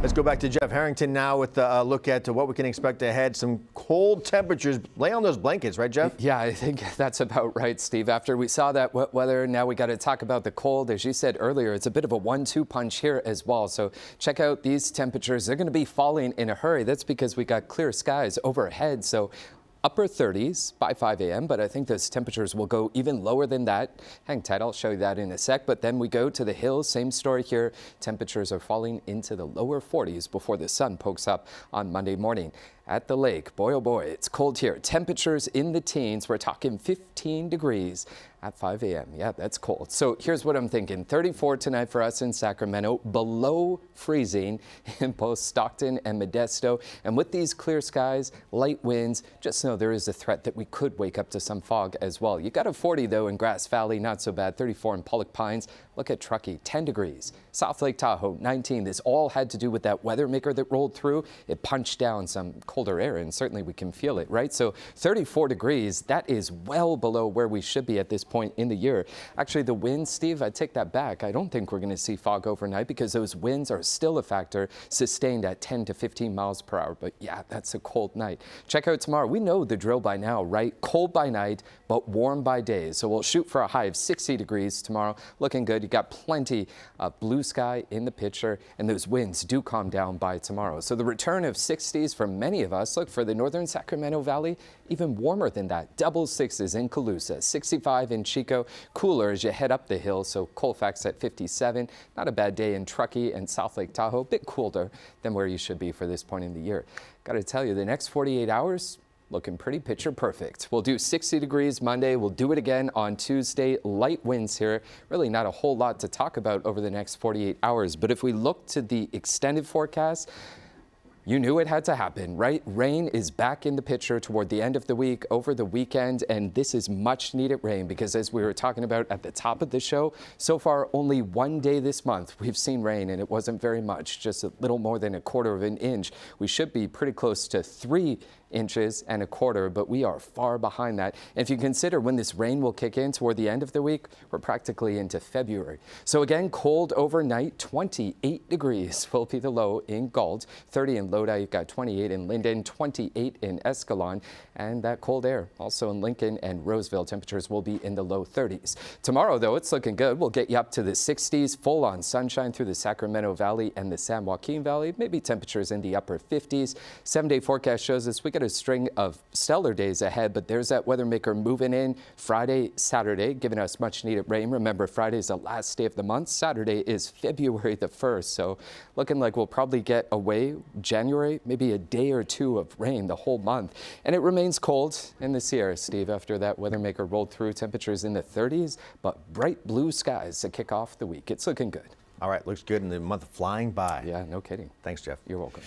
Let's go back to Jeff Harrington now with a look at what we can expect ahead. Some cold temperatures. Lay on those blankets, right, Jeff? Yeah, I think that's about right, Steve. After we saw that wet weather, now we got to talk about the cold. As you said earlier, it's a bit of a 1-2 punch here as well. So check out these temperatures. They're going to be falling in a hurry. That's because we got clear skies overhead. So upper 30s by 5 a.m., but I think those temperatures will go even lower than that. Hang tight, I'll show you that in a sec. But then we go to the hills, same story here. Temperatures are falling into the lower 40s before the sun pokes up on Monday morning. At the lake, boy oh boy, it's cold here. Temperatures in the teens, we're talking 15 degrees at 5 a.m. Yeah, that's cold. So here's what I'm thinking. 34 tonight for us in Sacramento, below freezing in both Stockton and Modesto. And with these clear skies, light winds, just know there is a threat that we could wake up to some fog as well. You got a 40 though in Grass Valley, not so bad. 34 in Pollock Pines. Look at Truckee, 10 degrees. South Lake Tahoe, 19. This all had to do with that weather maker that rolled through. It punched down some colder air, and certainly we can feel it, right? So 34 degrees, that is well below where we should be at this point in the year. Actually, the winds, Steve, I take that back. I don't think we're going to see fog overnight because those winds are still a factor, sustained at 10 to 15 miles per hour. But yeah, that's a cold night. Check out tomorrow. We know the drill by now, right? Cold by night, but warm by day. So we'll shoot for a high of 60 degrees tomorrow. Looking good. You got plenty of blue sky in the picture, and those winds do calm down by tomorrow. So the return of 60s for many of us. Look, for the northern Sacramento Valley, even warmer than that. Double 60s in Calusa, 65 in Chico. Cooler as you head up the hill, so Colfax at 57. Not a bad day in Truckee and South Lake Tahoe. A bit colder than where you should be for this point in the year. Got to tell you, the next 48 hours, looking pretty picture perfect. We'll do 60 degrees Monday. We'll do it again on Tuesday. Light winds here. Really not a whole lot to talk about over the next 48 hours. But if we look to the extended forecast, you knew it had to happen, right? Rain is back in the picture toward the end of the week, over the weekend, and this is much needed rain because as we were talking about at the top of the show, so far only one day this month we've seen rain, and it wasn't very much, just a little more than 1/4 of an inch. We should be pretty close to 3 inches and 1/4, but we are far behind that. And if you consider when this rain will kick in toward the end of the week, we're practically into February. So again, cold overnight, 28 degrees will be the low in Galt, 30 in Lodi, you've got 28 in Linden, 28 in Escalon, and that cold air also in Lincoln and Roseville. Temperatures will be in the low 30s. Tomorrow, though, it's looking good. We'll get you up to the 60s, full on sunshine through the Sacramento Valley and the San Joaquin Valley, maybe temperatures in the upper 50s. 7-day forecast shows us we got a string of stellar days ahead, but there's that weather maker moving in Friday, Saturday, giving us much needed rain. Remember, Friday is the last day of the month. Saturday is February the 1st. So looking like we'll probably get away January, maybe a day or two of rain the whole month. And it remains cold in the Sierra, Steve, after that weather maker rolled through. Temperatures in the 30s, but bright blue skies to kick off the week. It's looking good. All right, looks good in the month flying by. Yeah, no kidding. Thanks, Jeff. You're welcome.